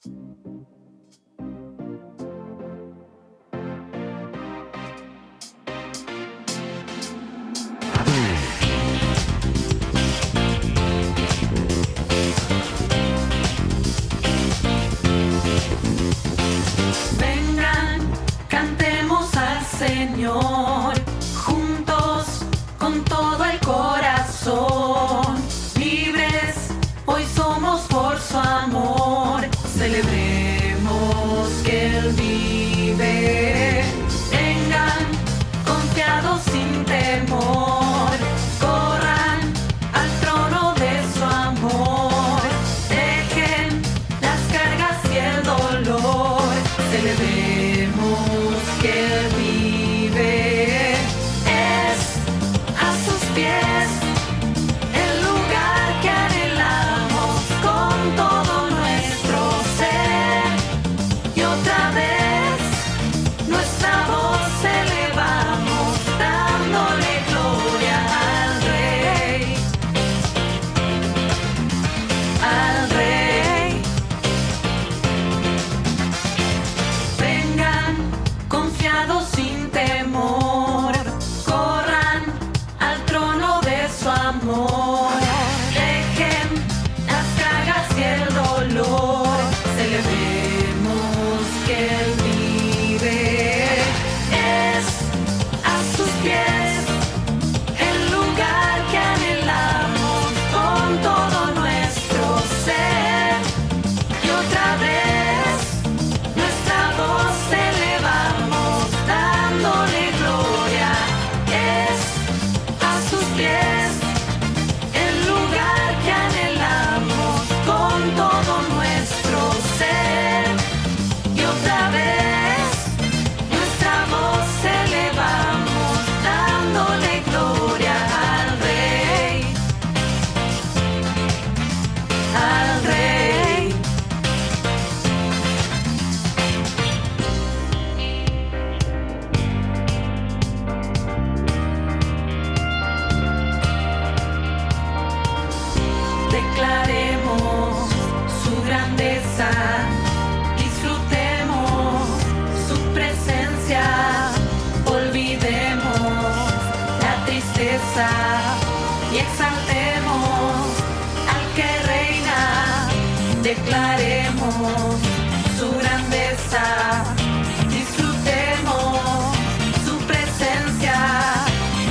Vengan, cantemos al Señor, juntos con todo el corazón. Libres, hoy somos por su amor. Celebremos que Él vive. Vengan, confiados sin temor. Corran al trono de su amor. Dejen las cargas y el dolor. Celebremos que Él vive. Es a sus pies el lugar que anhelamos con todo nuestro ser. Y otra vez nuestra voz elevamos, dándole gloria al Rey. Al Rey. Vengan confiados sin temor, corran al trono de su amor. Dejen las cargas y el dolor. Celebremos que Él vive. Es a sus pies el lugar que anhelamos con todo nuestro ser. Y otra vez nuestra voz elevamos, dándole gloria. Es a sus pies el lugar que anhelamos con todo nuestro ser. Y otra vez nuestra voz elevamos, dándole gloria al Rey. Al Rey. Declaremos su grandeza, disfrutemos su presencia, olvidemos la tristeza y exaltemos al que reina. Declaremos su grandeza, disfrutemos su presencia,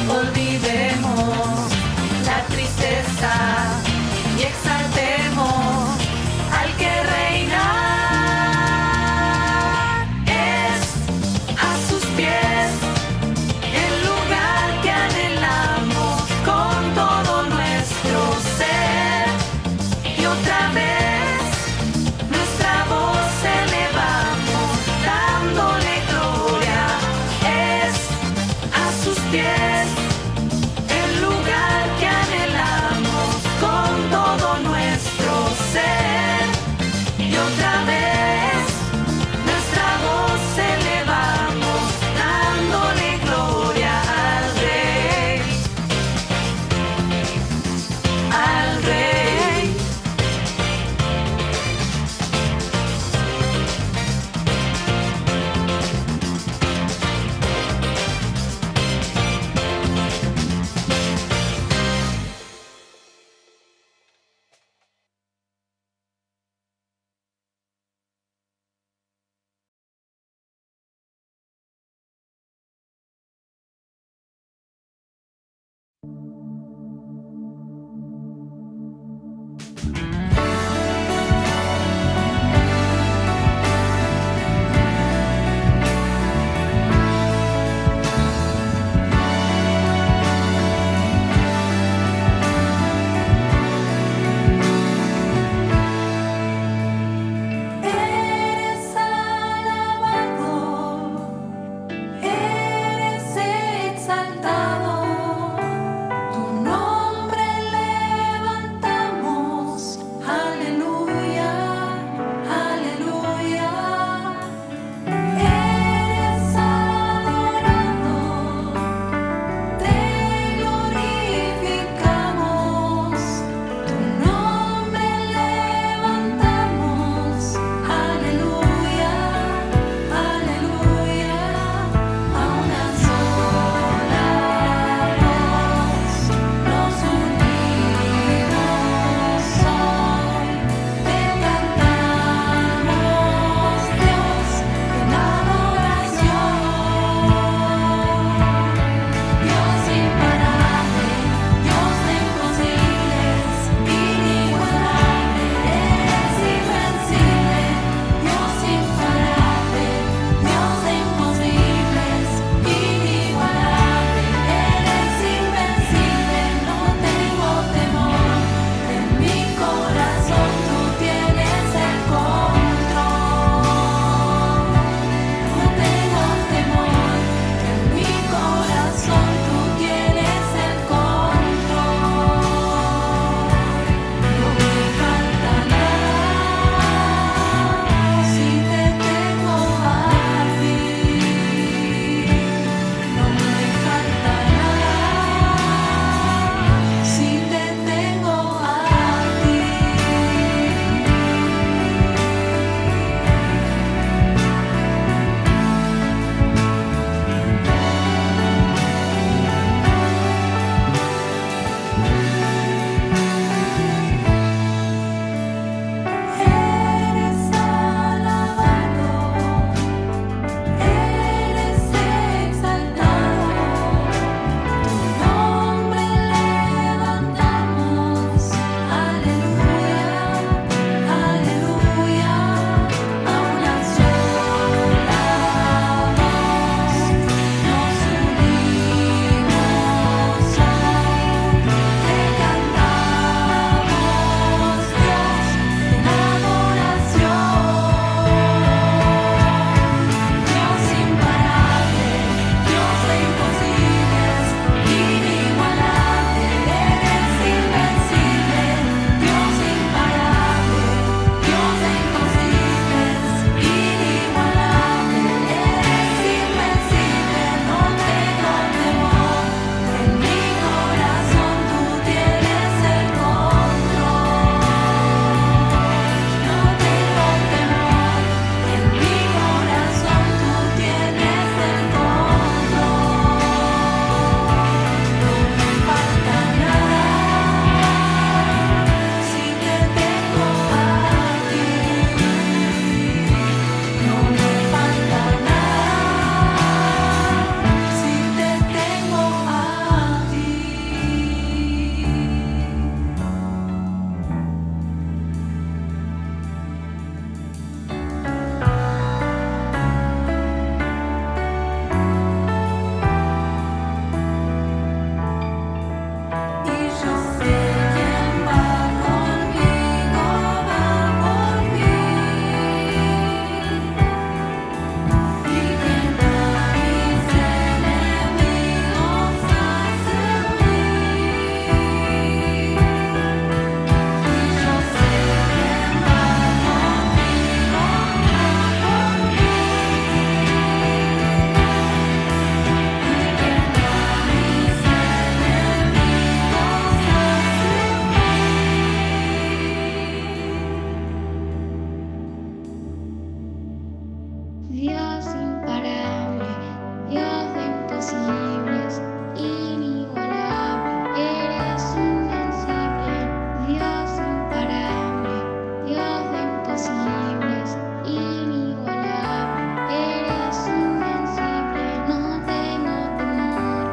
olvidemos la tristeza y exaltemos al que reina. Es a sus pies el lugar que anhelamos con todo Dios imparable, Dios de imposibles, inigualable, eres invencible. Dios imparable, Dios de imposibles, inigualable, eres invencible. No tengo temor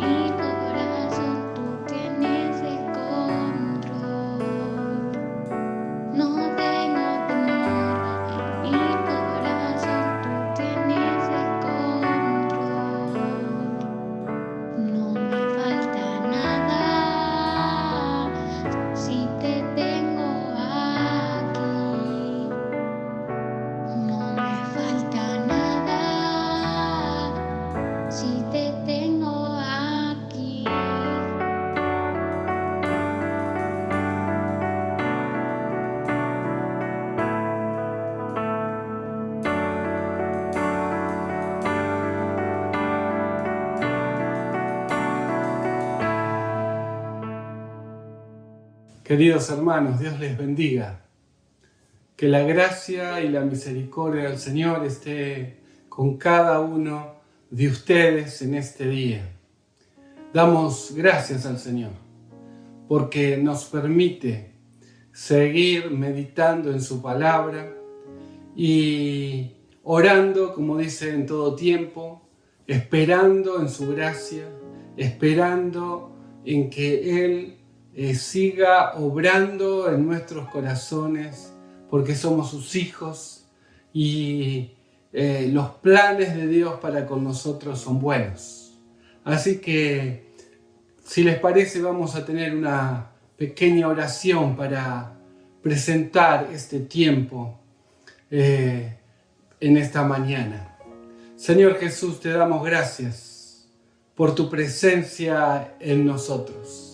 en mi corazón, tú tienes el control. No tengo temor en mi corazón, tú tienes el control. No me falta nada si te tengo aquí. No me falta nada si te tengo aquí. Queridos hermanos, Dios les bendiga. Que la gracia y la misericordia del Señor esté con cada uno de ustedes en este día. Damos gracias al Señor porque nos permite seguir meditando en su palabra y orando, como dice, en todo tiempo, esperando en su gracia, esperando en que Él siga obrando en nuestros corazones, porque somos sus hijos y los planes de Dios para con nosotros son buenos. Así que, si les parece, vamos a tener una pequeña oración para presentar este tiempo en esta mañana. Señor Jesús, te damos gracias por tu presencia en nosotros.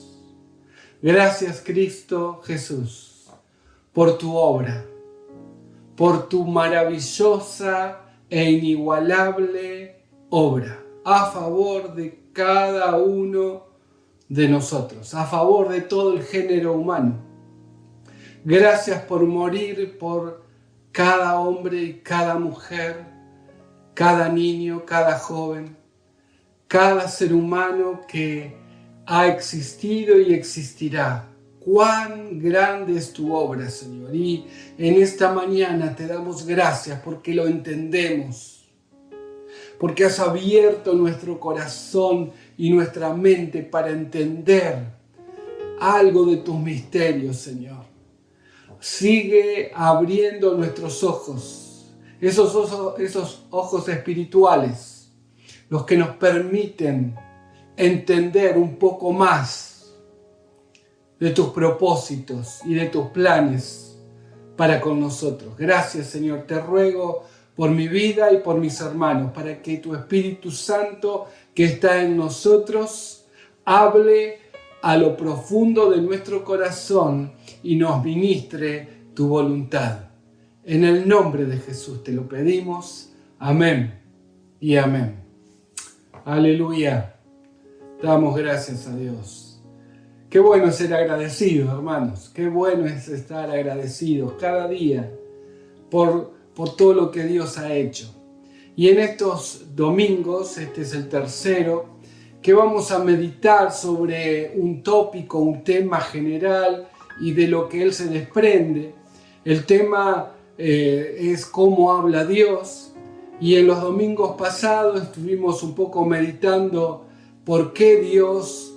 Gracias, Cristo Jesús, por tu obra, por tu maravillosa e inigualable obra a favor de cada uno de nosotros, a favor de todo el género humano. Gracias por morir por cada hombre y cada mujer, cada niño, cada joven, cada ser humano que ha existido y existirá. Cuán grande es tu obra, Señor. Y en esta mañana te damos gracias porque lo entendemos, porque has abierto nuestro corazón y nuestra mente para entender algo de tus misterios, Señor. Sigue abriendo nuestros ojos, esos ojos espirituales, los que nos permiten entender un poco más de tus propósitos y de tus planes para con nosotros. Gracias, Señor. Te ruego por mi vida y por mis hermanos, para que tu Espíritu Santo que está en nosotros hable a lo profundo de nuestro corazón y nos ministre tu voluntad. En el nombre de Jesús te lo pedimos. Amén y amén. Aleluya. Damos gracias a Dios. Qué bueno es ser agradecidos, hermanos. Qué bueno es estar agradecidos cada día por todo lo que Dios ha hecho. Y en estos domingos, este es el tercero, que vamos a meditar sobre un tópico, un tema general y de lo que él se desprende. El tema es cómo habla Dios. Y en los domingos pasados estuvimos un poco meditando por qué Dios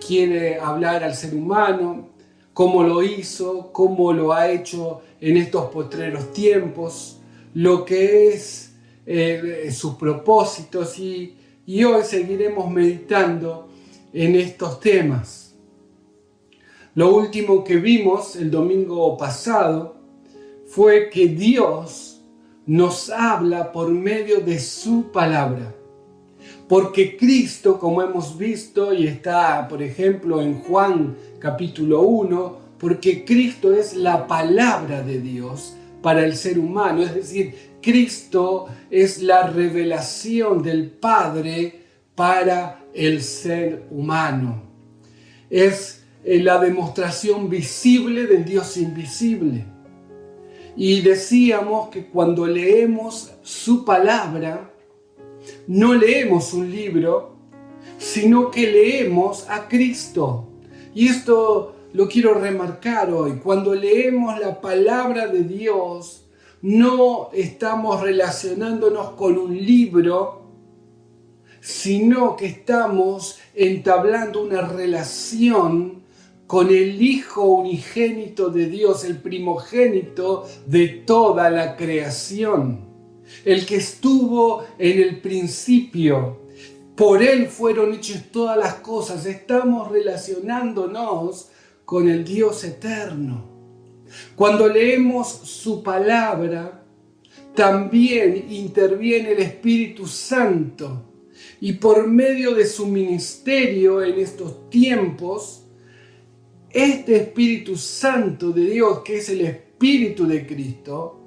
quiere hablar al ser humano, cómo lo hizo, cómo lo ha hecho en estos postreros tiempos, lo que es sus propósitos y hoy seguiremos meditando en estos temas. Lo último que vimos el domingo pasado fue que Dios nos habla por medio de su palabra. Porque Cristo, como hemos visto, y está, por ejemplo, en Juan capítulo 1, porque Cristo es la palabra de Dios para el ser humano, es decir, Cristo es la revelación del Padre para el ser humano. Es la demostración visible del Dios invisible. Y decíamos que cuando leemos su palabra, no leemos un libro, sino que leemos a Cristo. Y esto lo quiero remarcar hoy. Cuando leemos la palabra de Dios, no estamos relacionándonos con un libro, sino que estamos entablando una relación con el Hijo unigénito de Dios, el primogénito de toda la creación, el que estuvo en el principio. Por Él fueron hechas todas las cosas. Estamos relacionándonos con el Dios eterno. Cuando leemos su palabra, también interviene el Espíritu Santo. Y por medio de su ministerio en estos tiempos, este Espíritu Santo de Dios, que es el Espíritu de Cristo,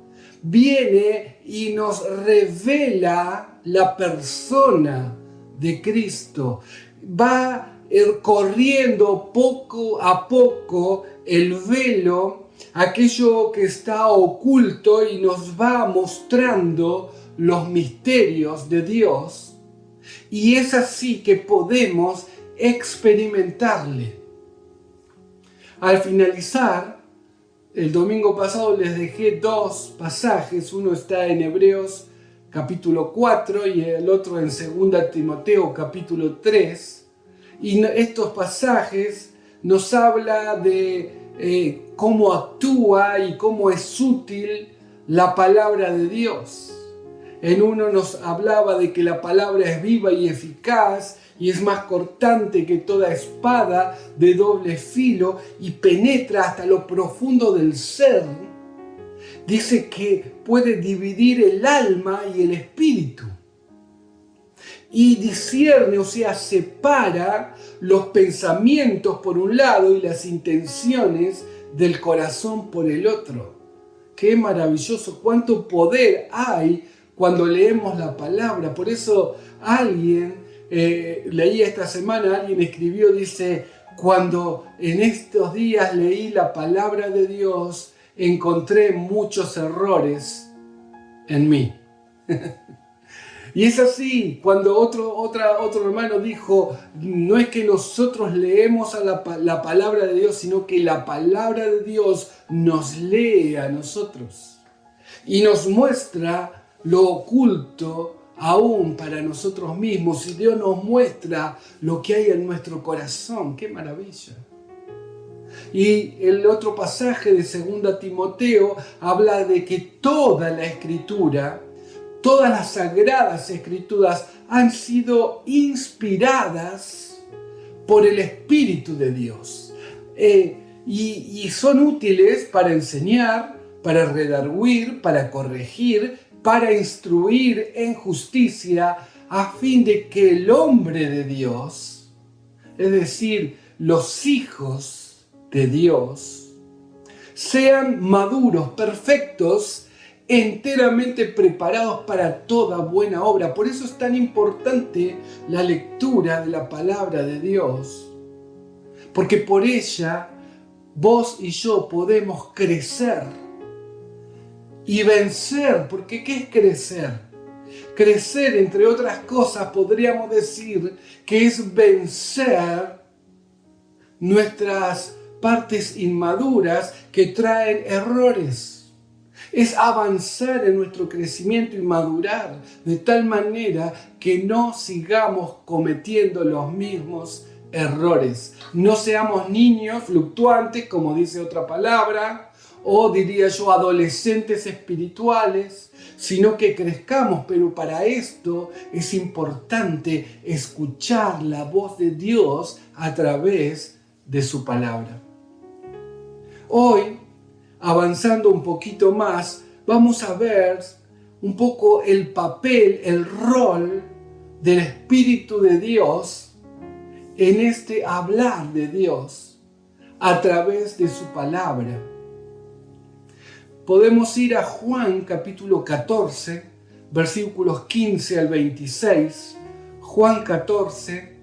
viene y nos revela la persona de Cristo. Va corriendo poco a poco el velo, aquello que está oculto, y nos va mostrando los misterios de Dios. Y es así que podemos experimentarle. Al finalizar, el domingo pasado les dejé dos pasajes. Uno está en Hebreos capítulo 4 y el otro en 2 Timoteo capítulo 3. Y estos pasajes nos habla de cómo actúa y cómo es útil la palabra de Dios. En uno nos hablaba de que la palabra es viva y eficaz y es más cortante que toda espada de doble filo y penetra hasta lo profundo del ser. Dice que puede dividir el alma y el espíritu. Y discierne, o sea, separa los pensamientos por un lado y las intenciones del corazón por el otro. Qué maravilloso, cuánto poder hay cuando leemos la palabra. Por eso leí esta semana, alguien escribió, dice, cuando en estos días leí la palabra de Dios, encontré muchos errores en mí. Y es así, cuando otro hermano dijo, no es que nosotros leemos a la palabra de Dios, sino que la palabra de Dios nos lee a nosotros y nos muestra lo oculto aún para nosotros mismos, y Dios nos muestra lo que hay en nuestro corazón. ¡Qué maravilla! Y el otro pasaje de 2 Timoteo habla de que toda la Escritura, todas las sagradas Escrituras han sido inspiradas por el Espíritu de Dios. Y son útiles para enseñar, para redarguir, para corregir, para instruir en justicia, a fin de que el hombre de Dios, es decir, los hijos de Dios, sean maduros, perfectos, enteramente preparados para toda buena obra. Por eso es tan importante la lectura de la palabra de Dios, porque por ella vos y yo podemos crecer y vencer. Porque ¿qué es crecer? Crecer, entre otras cosas, podríamos decir que es vencer nuestras partes inmaduras que traen errores. Es avanzar en nuestro crecimiento y madurar de tal manera que no sigamos cometiendo los mismos errores. No seamos niños fluctuantes, como dice otra palabra, o diría yo adolescentes espirituales, sino que crezcamos. Pero para esto es importante escuchar la voz de Dios a través de su palabra. Hoy, avanzando un poquito más, vamos a ver un poco el papel, el rol del Espíritu de Dios en este hablar de Dios a través de su palabra. Podemos ir a Juan capítulo 14, versículos 15 al 26. Juan 14,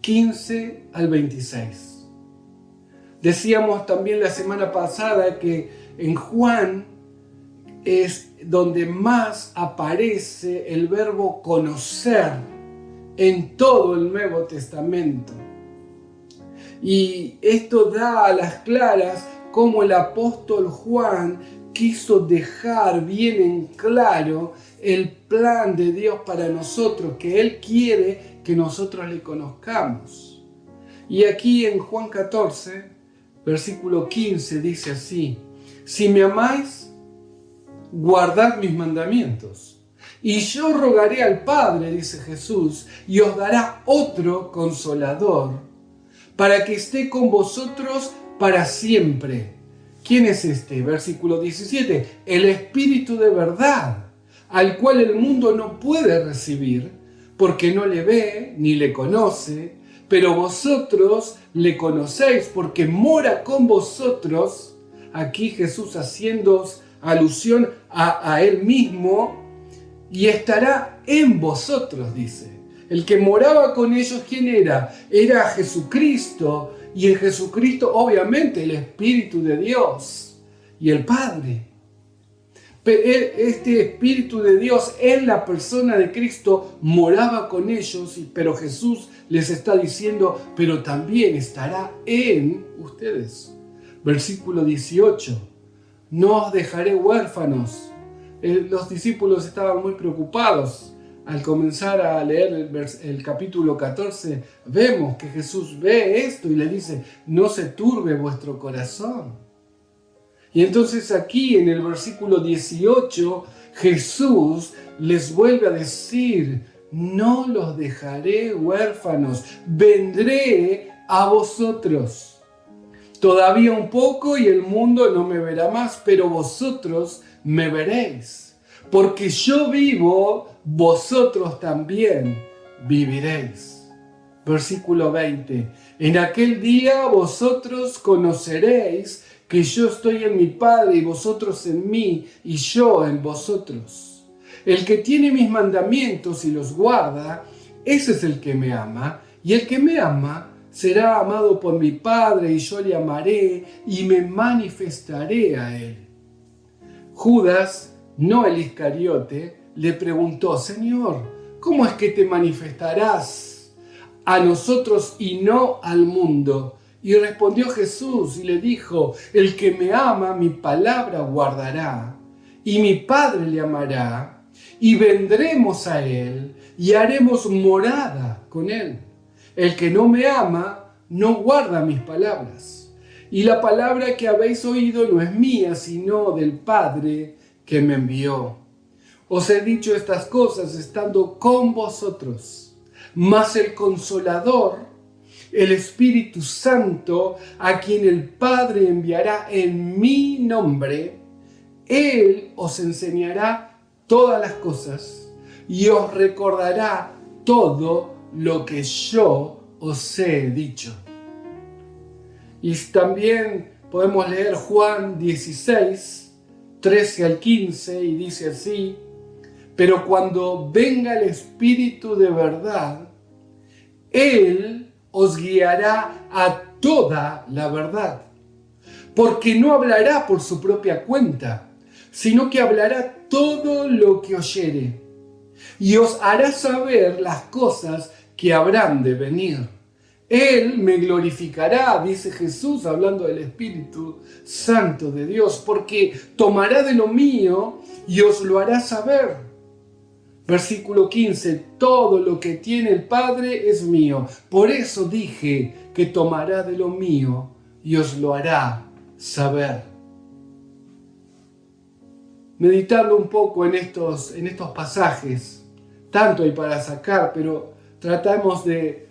15 al 26. Decíamos también la semana pasada que en Juan es donde más aparece el verbo conocer en todo el Nuevo Testamento. Y esto da a las claras cómo el apóstol Juan quiso dejar bien en claro el plan de Dios para nosotros, que Él quiere que nosotros le conozcamos. Y aquí en Juan 14, versículo 15 dice así: si me amáis, guardad mis mandamientos. Y yo rogaré al Padre, dice Jesús, y os dará otro consolador, para que esté con vosotros para siempre. ¿Quién es este? Versículo 17. El Espíritu de verdad, al cual el mundo no puede recibir, porque no le ve ni le conoce, pero vosotros le conocéis, porque mora con vosotros. Aquí Jesús haciendo alusión a Él mismo, y estará en vosotros, dice. El que moraba con ellos, ¿quién era? Era Jesucristo, y en Jesucristo obviamente el Espíritu de Dios y el Padre. Este Espíritu de Dios en la persona de Cristo moraba con ellos, pero Jesús les está diciendo, pero también estará en ustedes. Versículo 18, no os dejaré huérfanos. Los discípulos estaban muy preocupados. Al comenzar a leer el capítulo 14, vemos que Jesús ve esto y le dice, no se turbe vuestro corazón. Y entonces aquí en el versículo 18, Jesús les vuelve a decir, no los dejaré huérfanos, vendré a vosotros. Todavía un poco y el mundo no me verá más, pero vosotros me veréis. Porque yo vivo, vosotros también viviréis. Versículo 20. En aquel día vosotros conoceréis que yo estoy en mi Padre y vosotros en mí y yo en vosotros. El que tiene mis mandamientos y los guarda, ese es el que me ama, y el que me ama será amado por mi Padre y yo le amaré y me manifestaré a él. Judas, no el Iscariote, le preguntó, Señor, ¿cómo es que te manifestarás a nosotros y no al mundo? Y respondió Jesús y le dijo, el que me ama, mi palabra guardará, y mi Padre le amará, y vendremos a él, y haremos morada con él. El que no me ama, no guarda mis palabras. Y la palabra que habéis oído no es mía, sino del Padre que me envió. Os he dicho estas cosas estando con vosotros, mas el Consolador, el Espíritu Santo, a quien el Padre enviará en mi nombre, Él os enseñará todas las cosas y os recordará todo lo que yo os he dicho. Y también podemos leer Juan 16, 13 al 15, y dice así, pero cuando venga el Espíritu de verdad, Él os guiará a toda la verdad, porque no hablará por su propia cuenta, sino que hablará todo lo que oyere, y os hará saber las cosas que habrán de venir. Él me glorificará, dice Jesús, hablando del Espíritu Santo de Dios, porque tomará de lo mío y os lo hará saber. Versículo 15, todo lo que tiene el Padre es mío. Por eso dije que tomará de lo mío y os lo hará saber. Meditando un poco en estos pasajes, tanto hay para sacar, pero tratamos de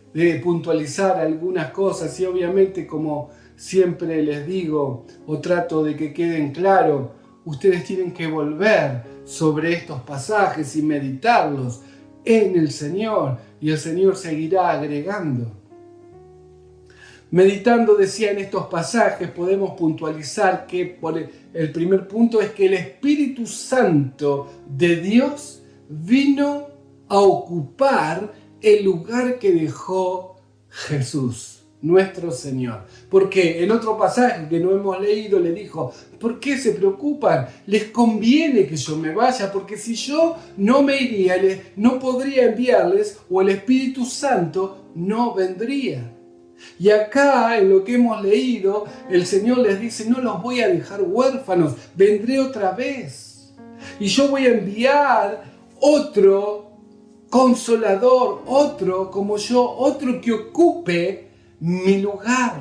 puntualizar algunas cosas y obviamente, como siempre les digo o trato de que queden claros, ustedes tienen que volver sobre estos pasajes y meditarlos en el Señor y el Señor seguirá agregando. Meditando, decía, en estos pasajes podemos puntualizar que el primer punto es que el Espíritu Santo de Dios vino a ocupar el lugar que dejó Jesús. nuestro Señor. Porque en otro pasaje que no hemos leído le dijo, ¿por qué se preocupan? Les conviene que yo me vaya, porque si yo no me iría, no podría enviarles, o el Espíritu Santo no vendría. Y acá, en lo que hemos leído, el Señor les dice, no los voy a dejar huérfanos, vendré otra vez. Y yo voy a enviar otro consolador, otro como yo, otro que ocupe mi lugar.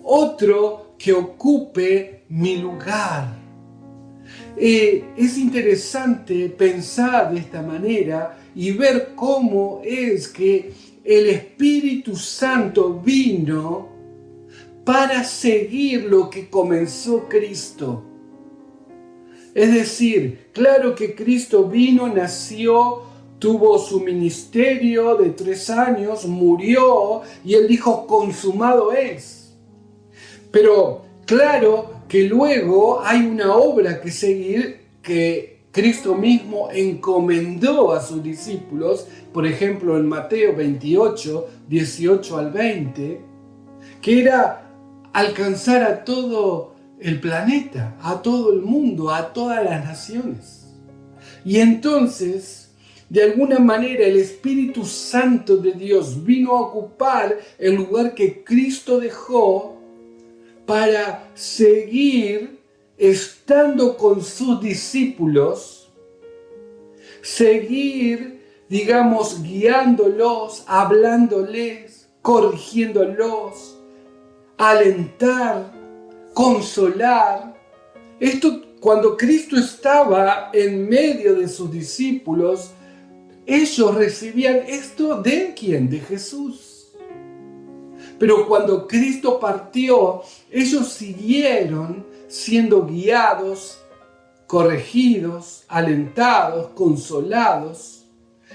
Otro que ocupe mi lugar. Es interesante pensar de esta manera y ver cómo es que el Espíritu Santo vino para seguir lo que comenzó Cristo. Es decir, claro que Cristo vino, nació, tuvo su ministerio de 3 años, murió y Él dijo, consumado es. Pero claro que luego hay una obra que seguir que Cristo mismo encomendó a sus discípulos, por ejemplo en Mateo 28, 18 al 20, que era alcanzar a todo el planeta, a todo el mundo, a todas las naciones. Y entonces, de alguna manera, el Espíritu Santo de Dios vino a ocupar el lugar que Cristo dejó para seguir estando con sus discípulos, seguir, digamos, guiándolos, hablándoles, corrigiéndolos, alentar, consolar. Esto, cuando Cristo estaba en medio de sus discípulos, ellos recibían esto ¿de quién? De Jesús. Pero cuando Cristo partió, ellos siguieron siendo guiados, corregidos, alentados, consolados,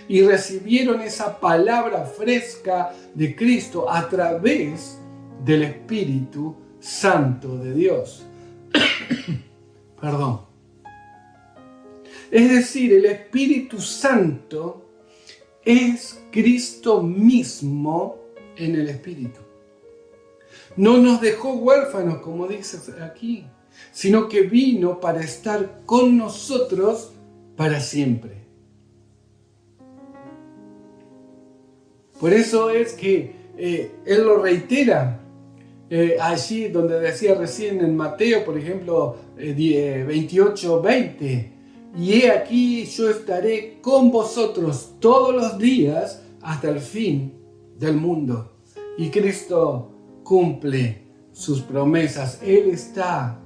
y recibieron esa palabra fresca de Cristo a través del Espíritu Santo de Dios. Perdón. Es decir, el Espíritu Santo es Cristo mismo en el Espíritu. No nos dejó huérfanos, como dice aquí, sino que vino para estar con nosotros para siempre. Por eso es que Él lo reitera allí donde decía recién en Mateo, por ejemplo, 28, 20. Y he aquí yo estaré con vosotros todos los días hasta el fin del mundo. Y Cristo cumple sus promesas. Él está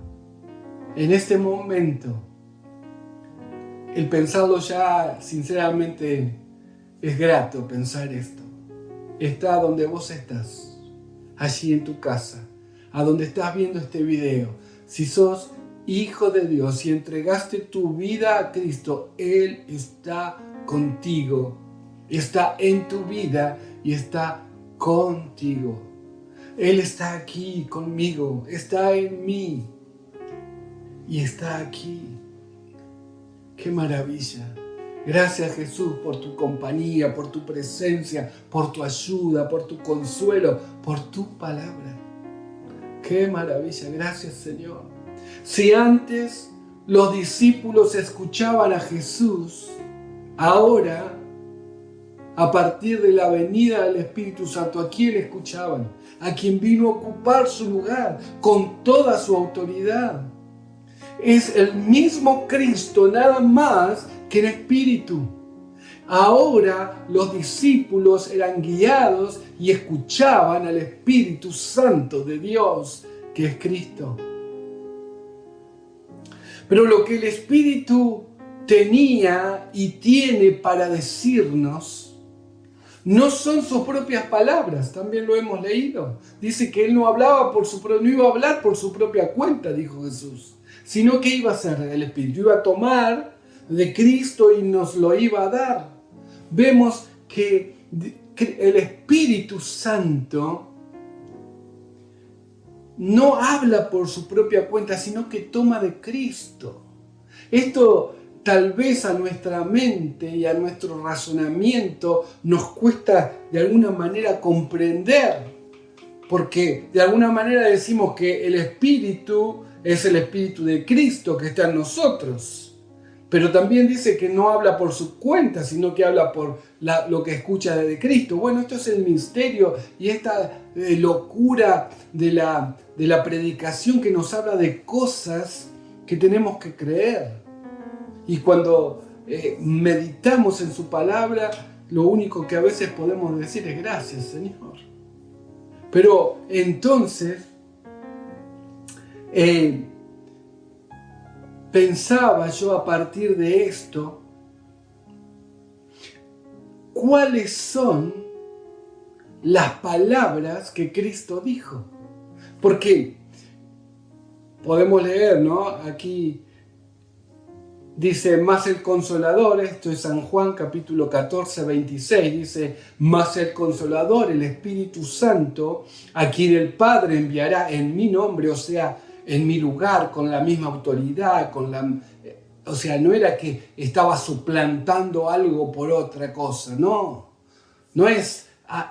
en este momento. El pensarlo ya, sinceramente, es grato pensar esto. Está donde vos estás, allí en tu casa, a donde estás viendo este video. Si sos hijo de Dios y entregaste tu vida a Cristo, Él está contigo, está en tu vida y está contigo. Él está aquí conmigo, está en mí y está aquí. ¡Qué maravilla! Gracias, Jesús, por tu compañía, por tu presencia, por tu ayuda, por tu consuelo, por tu palabra. ¡Qué maravilla! Gracias, Señor. Si antes los discípulos escuchaban a Jesús, ahora, a partir de la venida del Espíritu Santo, ¿a quién escuchaban? A quien vino a ocupar su lugar con toda su autoridad. Es el mismo Cristo, nada más que en espíritu. Ahora los discípulos eran guiados y escuchaban al Espíritu Santo de Dios, que es Cristo. Pero lo que el Espíritu tenía y tiene para decirnos no son sus propias palabras, también lo hemos leído. Dice que Él no hablaba no iba a hablar por su propia cuenta, dijo Jesús, sino que iba a hacer el Espíritu, iba a tomar de Cristo y nos lo iba a dar. Vemos que el Espíritu Santo no habla por su propia cuenta, sino que toma de Cristo. Esto tal vez a nuestra mente y a nuestro razonamiento nos cuesta de alguna manera comprender, porque de alguna manera decimos que el Espíritu es el Espíritu de Cristo que está en nosotros. Pero también dice que no habla por su cuenta, sino que habla por lo que escucha de Cristo. Bueno, esto es el misterio y esta locura de la predicación que nos habla de cosas que tenemos que creer. Y cuando meditamos en su palabra, lo único que a veces podemos decir es gracias, Señor. Pero entonces, pensaba yo a partir de esto, ¿cuáles son las palabras que Cristo dijo? Porque podemos leer, ¿no? Aquí dice, más el Consolador, esto es San Juan capítulo 14, 26, dice, más el Consolador, el Espíritu Santo, a quien el Padre enviará en mi nombre, o sea, en mi lugar, con la misma autoridad, o sea, no era que estaba suplantando algo por otra cosa, no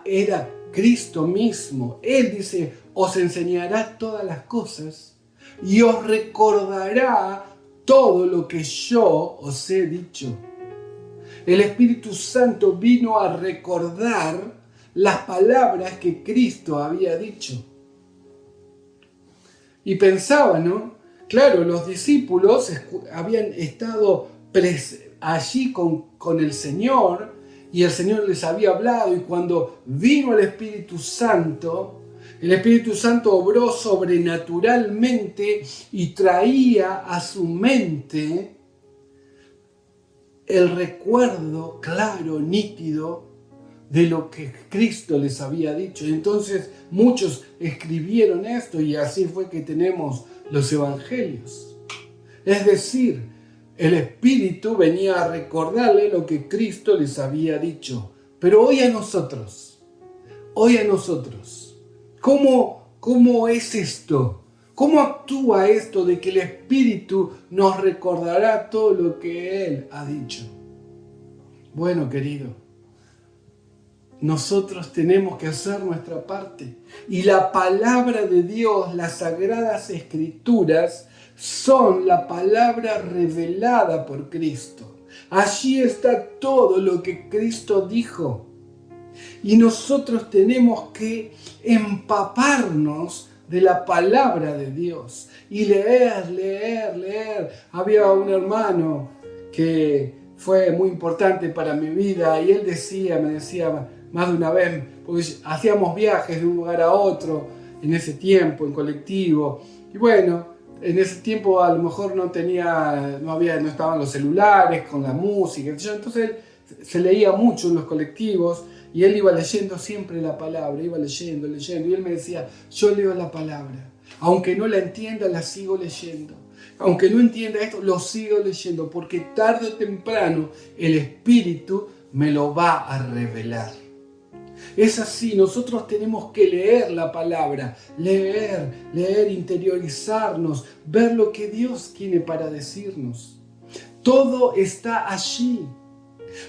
era Cristo mismo. Él dice, os enseñará todas las cosas y os recordará todo lo que yo os he dicho. El Espíritu Santo vino a recordar las palabras que Cristo había dicho. Y pensaba, ¿no? Claro, los discípulos habían estado allí con el Señor y el Señor les había hablado, y cuando vino el Espíritu Santo obró sobrenaturalmente y traía a su mente el recuerdo claro, nítido, de lo que Cristo les había dicho. Entonces muchos escribieron esto y así fue que tenemos los evangelios. Es decir, el Espíritu venía a recordarle lo que Cristo les había dicho. Pero hoy a nosotros, ¿cómo es esto? ¿Cómo actúa esto de que el Espíritu nos recordará todo lo que Él ha dicho? Bueno, querido, nosotros tenemos que hacer nuestra parte. Y la palabra de Dios, las Sagradas Escrituras, son la palabra revelada por Cristo. Allí está todo lo que Cristo dijo. Y nosotros tenemos que empaparnos de la palabra de Dios. Y leer. Había un hermano que fue muy importante para mi vida y él me decía más de una vez, porque hacíamos viajes de un lugar a otro en ese tiempo, en colectivo, y bueno, en ese tiempo a lo mejor no estaban los celulares con la música, entonces se leía mucho en los colectivos y él iba leyendo siempre la palabra, iba leyendo, y él me decía, yo leo la palabra, aunque no la entienda, la sigo leyendo. Aunque no entienda esto, lo sigo leyendo, porque tarde o temprano el Espíritu me lo va a revelar. Es así, nosotros tenemos que leer la palabra, leer, interiorizarnos, ver lo que Dios tiene para decirnos. Todo está allí.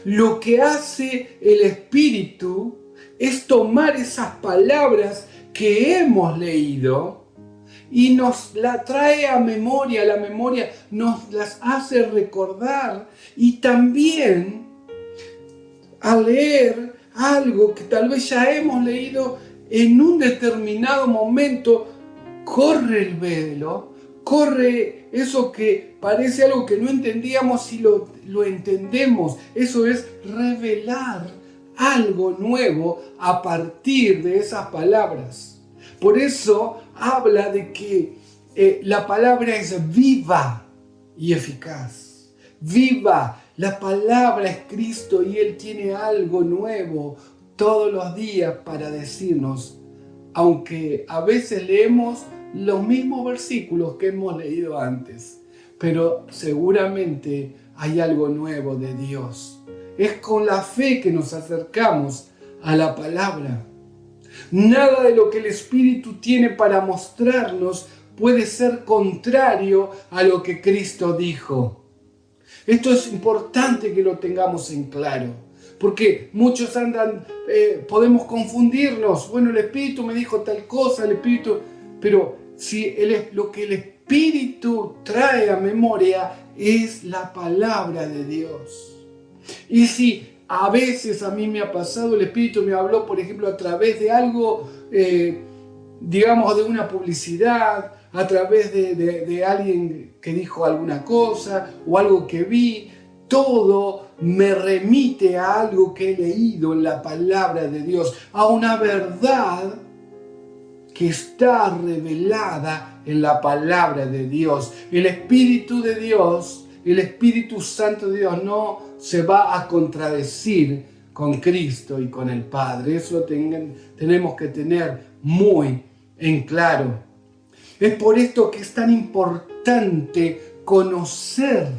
Lo que hace el Espíritu es tomar esas palabras que hemos leído y nos la trae a memoria, la memoria nos las hace recordar, y también al leer algo que tal vez ya hemos leído en un determinado momento, corre el velo, corre eso que parece algo que no entendíamos y lo entendemos. Eso es revelar algo nuevo a partir de esas palabras. Por eso habla de que la palabra es viva y eficaz. Viva, la palabra es Cristo y Él tiene algo nuevo todos los días para decirnos, aunque a veces leemos los mismos versículos que hemos leído antes, pero seguramente hay algo nuevo de Dios. Es con la fe que nos acercamos a la palabra. Nada de lo que el Espíritu tiene para mostrarnos puede ser contrario a lo que Cristo dijo. Esto es importante que lo tengamos en claro, porque muchos podemos confundirnos. Bueno, el Espíritu me dijo tal cosa, pero si lo que el Espíritu trae a memoria es la palabra de Dios. Y si a veces a mí me ha pasado, el Espíritu me habló, por ejemplo, a través de algo, digamos, de una publicidad, a través de alguien que dijo alguna cosa o algo que vi, todo me remite a algo que he leído en la palabra de Dios, a una verdad que está revelada en la palabra de Dios. El Espíritu de Dios, el Espíritu Santo de Dios no se va a contradecir con Cristo y con el Padre. Eso tenemos que tener muy en claro. Es por esto que es tan importante conocer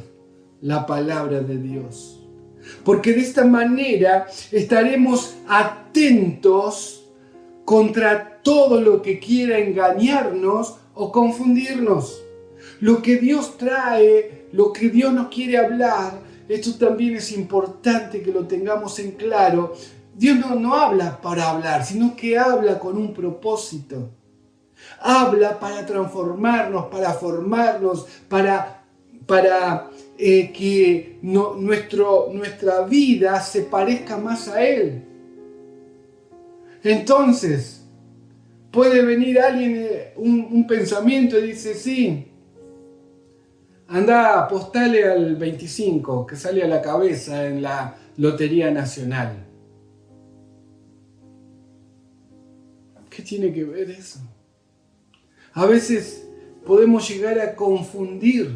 la palabra de Dios. Porque de esta manera estaremos atentos contra todo lo que quiera engañarnos o confundirnos. Lo que Dios trae, lo que Dios nos quiere hablar, esto también es importante que lo tengamos en claro. Dios no habla para hablar, sino que habla con un propósito. Habla para transformarnos, para formarnos, para que nuestra vida se parezca más a Él. Entonces, puede venir alguien, un pensamiento y dice, sí, anda, apostale al 25, que sale a la cabeza en la Lotería Nacional. ¿Qué tiene que ver eso? A veces podemos llegar a confundir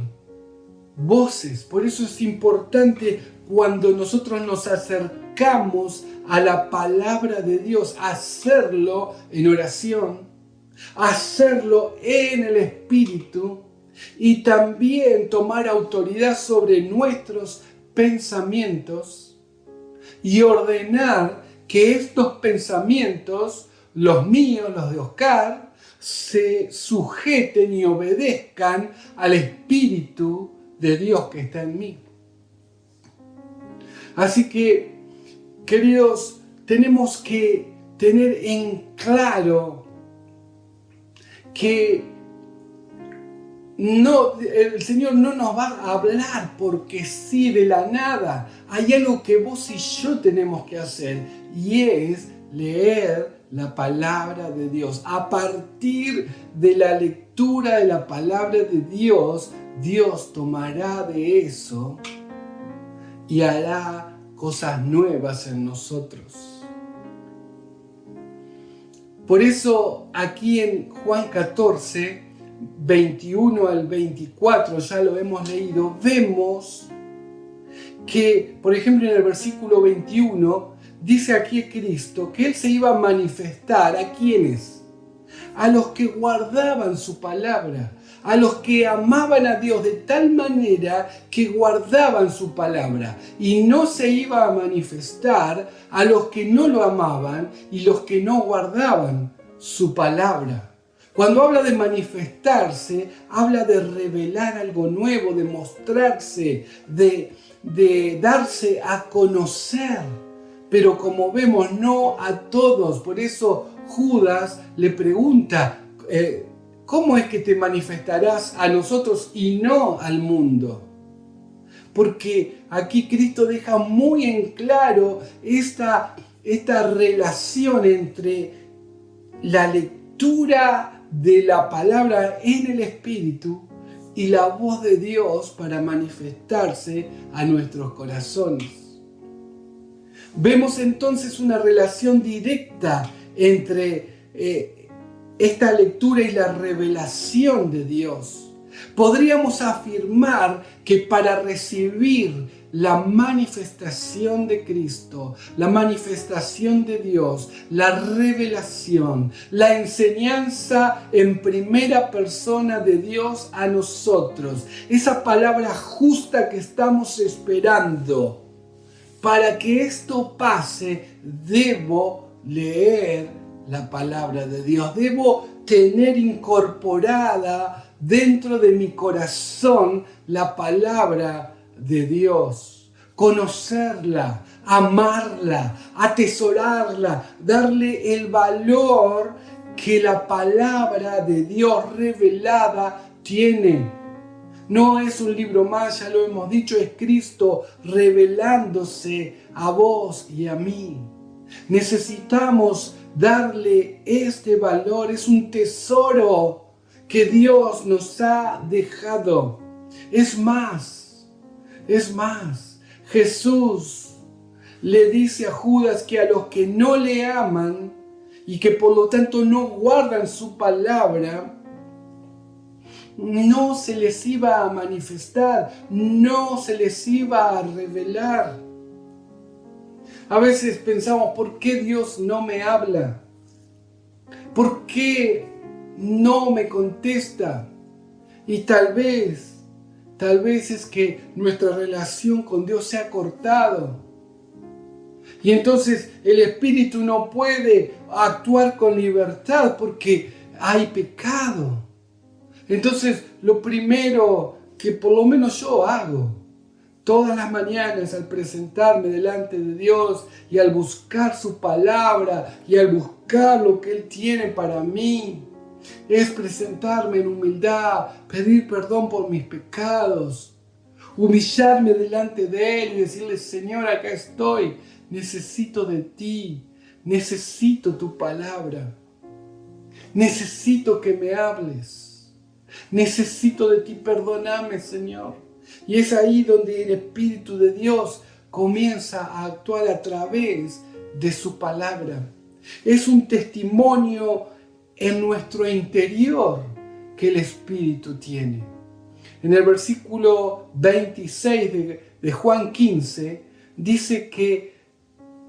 voces. Por eso es importante cuando nosotros nos acercamos a la palabra de Dios, hacerlo en oración, hacerlo en el Espíritu y también tomar autoridad sobre nuestros pensamientos y ordenar que estos pensamientos, los míos, los de Oscar, se sujeten y obedezcan al Espíritu de Dios que está en mí. Así que, queridos, tenemos que tener en claro que el Señor no nos va a hablar porque sí de la nada. Hay algo que vos y yo tenemos que hacer y es leer la palabra de Dios. A partir de la lectura de la palabra de Dios, Dios tomará de eso y hará cosas nuevas en nosotros. Por eso aquí en Juan 14, 21 al 24, ya lo hemos leído, vemos que, por ejemplo, en el versículo 21, dice aquí Cristo que Él se iba a manifestar ¿a quiénes? A los que guardaban su palabra, a los que amaban a Dios de tal manera que guardaban su palabra, y no se iba a manifestar a los que no lo amaban y los que no guardaban su palabra. Cuando habla de manifestarse, habla de revelar algo nuevo, de mostrarse, de darse a conocer. Pero como vemos, no a todos. Por eso Judas le pregunta, ¿cómo es que te manifestarás a nosotros y no al mundo? Porque aquí Cristo deja muy en claro esta relación entre la lectura de la palabra en el Espíritu y la voz de Dios para manifestarse a nuestros corazones. Vemos entonces una relación directa entre esta lectura y la revelación de Dios. Podríamos afirmar que para recibir la manifestación de Cristo, la manifestación de Dios, la revelación, la enseñanza en primera persona de Dios a nosotros, esa palabra justa que estamos esperando, para que esto pase, debo leer la palabra de Dios. Debo tener incorporada dentro de mi corazón la palabra de Dios, conocerla, amarla, atesorarla, darle el valor que la palabra de Dios revelada tiene. No es un libro más, ya lo hemos dicho, es Cristo revelándose a vos y a mí. Necesitamos darle este valor, es un tesoro que Dios nos ha dejado. Es más, Jesús le dice a Judas que a los que no le aman y que por lo tanto no guardan su palabra, no se les iba a manifestar, no se les iba a revelar. A veces pensamos, ¿por qué Dios no me habla? ¿Por qué no me contesta? Y tal vez es que nuestra relación con Dios se ha cortado. Y entonces el Espíritu no puede actuar con libertad porque hay pecado. Entonces lo primero que por lo menos yo hago todas las mañanas al presentarme delante de Dios y al buscar su palabra y al buscar lo que Él tiene para mí, es presentarme en humildad, pedir perdón por mis pecados, humillarme delante de Él y decirle: Señor, acá estoy, necesito de ti, necesito tu palabra, necesito que me hables, necesito de ti, perdóname, Señor. Y es ahí donde el Espíritu de Dios comienza a actuar a través de su palabra. Es un testimonio en nuestro interior que el Espíritu tiene. En el versículo 26 de Juan 15 dice que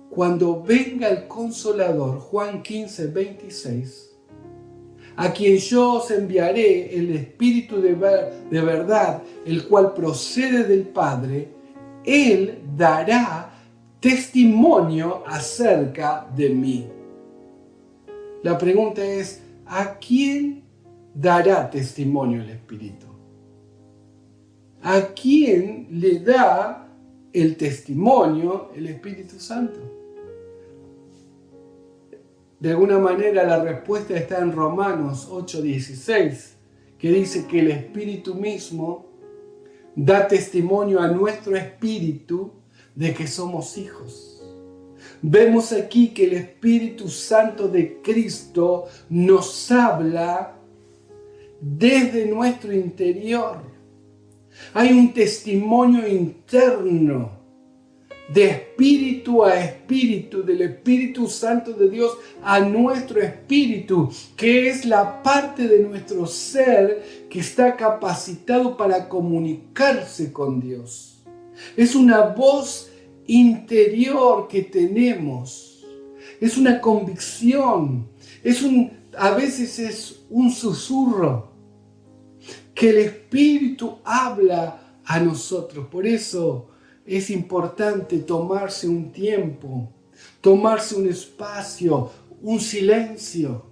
cuando venga el Consolador, Juan 15, 26, a quien yo os enviaré el Espíritu de verdad, el cual procede del Padre, Él dará testimonio acerca de mí. La pregunta es, ¿a quién dará testimonio el Espíritu? ¿A quién le da el testimonio el Espíritu Santo? De alguna manera la respuesta está en Romanos 8:16, que dice que el Espíritu mismo da testimonio a nuestro espíritu de que somos hijos. Vemos aquí que el Espíritu Santo de Cristo nos habla desde nuestro interior. Hay un testimonio interno de espíritu a espíritu, del Espíritu Santo de Dios a nuestro espíritu, que es la parte de nuestro ser que está capacitado para comunicarse con Dios. Es una voz interior que tenemos, es una convicción, a veces es un susurro que el Espíritu habla a nosotros. Por eso es importante tomarse un tiempo, tomarse un espacio, un silencio.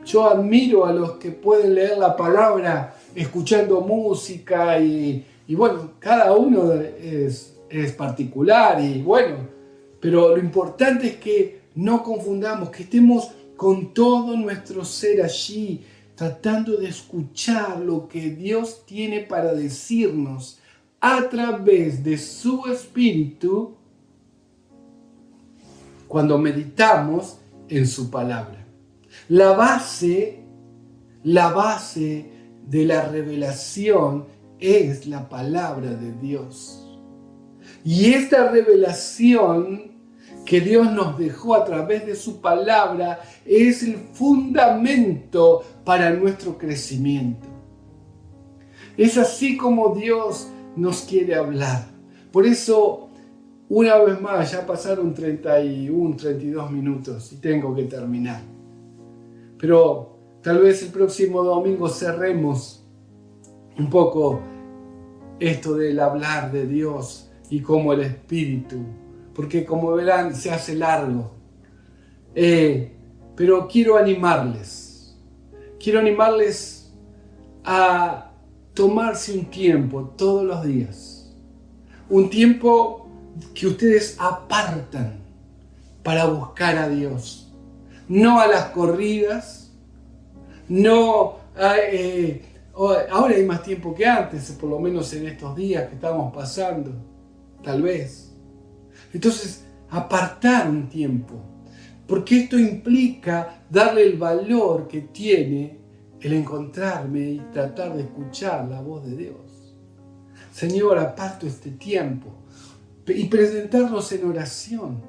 Yo admiro a los que pueden leer la palabra escuchando música y bueno, cada uno es particular y bueno, pero lo importante es que no confundamos, que estemos con todo nuestro ser allí, tratando de escuchar lo que Dios tiene para decirnos a través de su Espíritu cuando meditamos en su palabra. La base de la revelación es la palabra de Dios. Y esta revelación que Dios nos dejó a través de su palabra es el fundamento para nuestro crecimiento. Es así como Dios nos quiere hablar. Por eso, una vez más, ya pasaron 32 minutos y tengo que terminar. Pero tal vez el próximo domingo cerremos un poco esto del hablar de Dios y cómo el Espíritu, porque como verán se hace largo. Pero quiero animarles a tomarse un tiempo todos los días, un tiempo que ustedes apartan para buscar a Dios, no a las corridas, no ahora hay más tiempo que antes, por lo menos en estos días que estamos pasando, tal vez. Entonces, apartar un tiempo, porque esto implica darle el valor que tiene el encontrarme y tratar de escuchar la voz de Dios. Señor, aparto este tiempo y presentarnos en oración,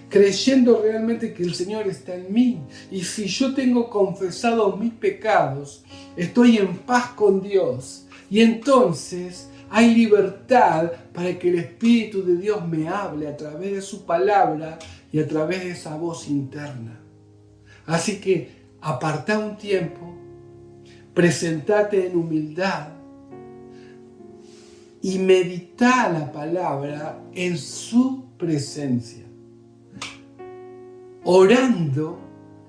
creyendo realmente que el Señor está en mí. Y si yo tengo confesado mis pecados, estoy en paz con Dios. Y entonces hay libertad para que el Espíritu de Dios me hable a través de su palabra y a través de esa voz interna. Así que apartá un tiempo, presentate en humildad y meditá la palabra en su presencia, orando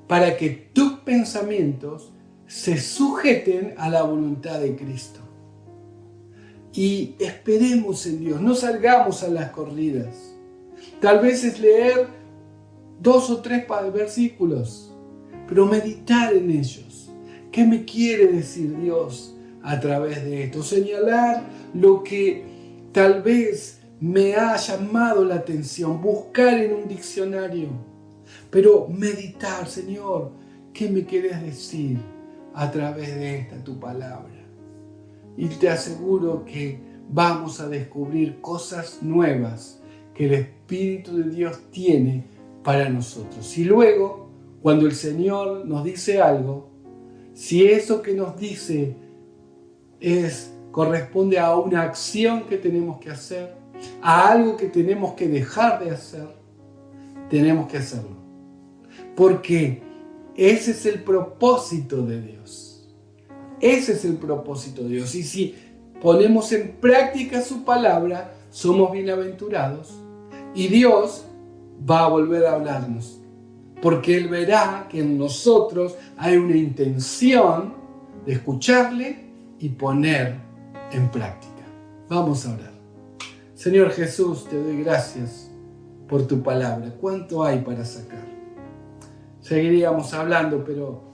para que tus pensamientos se sujeten a la voluntad de Cristo. Y esperemos en Dios, no salgamos a las corridas. Tal vez es leer 2 o 3 versículos, pero meditar en ellos. ¿Qué me quiere decir Dios a través de esto? Señalar lo que tal vez me ha llamado la atención, buscar en un diccionario, pero meditar, Señor, ¿qué me quieres decir a través de esta tu palabra? Y te aseguro que vamos a descubrir cosas nuevas que el Espíritu de Dios tiene para nosotros. Y luego, cuando el Señor nos dice algo, si eso que nos dice corresponde a una acción que tenemos que hacer, a algo que tenemos que dejar de hacer, tenemos que hacerlo. Porque ese es el propósito de Dios. Ese es el propósito de Dios. Y si ponemos en práctica su palabra, somos bienaventurados. Y Dios va a volver a hablarnos. Porque Él verá que en nosotros hay una intención de escucharle y poner en práctica. Vamos a orar. Señor Jesús, te doy gracias por tu palabra. ¿Cuánto hay para sacar? Seguiríamos hablando, pero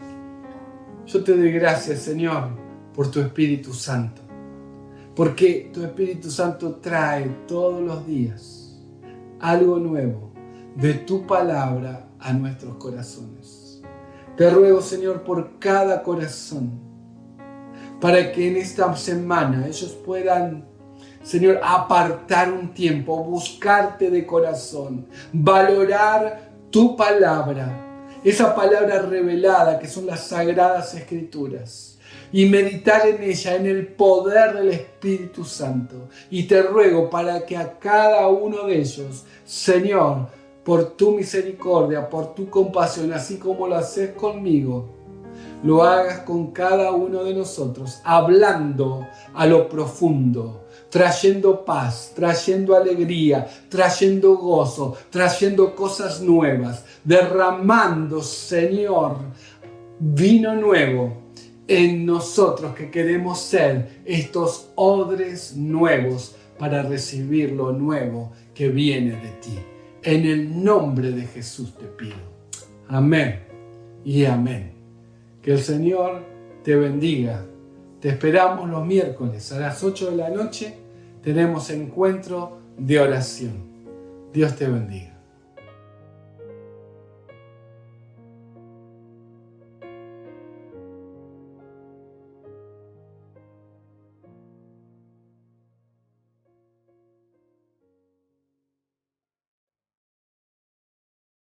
yo te doy gracias, Señor, por tu Espíritu Santo. Porque tu Espíritu Santo trae todos los días algo nuevo de tu palabra a nuestros corazones. Te ruego, Señor, por cada corazón, para que en esta semana ellos puedan, Señor, apartar un tiempo, buscarte de corazón, valorar tu palabra, esa palabra revelada que son las Sagradas Escrituras, y meditar en ella, en el poder del Espíritu Santo. Y te ruego para que a cada uno de ellos, Señor, por tu misericordia, por tu compasión, así como lo haces conmigo, lo hagas con cada uno de nosotros, hablando a lo profundo, trayendo paz, trayendo alegría, trayendo gozo, trayendo cosas nuevas, derramando, Señor, vino nuevo en nosotros que queremos ser estos odres nuevos para recibir lo nuevo que viene de ti. En el nombre de Jesús te pido. Amén y amén. Que el Señor te bendiga. Te esperamos los miércoles a las 8 de la noche. Tenemos encuentro de oración. Dios te bendiga.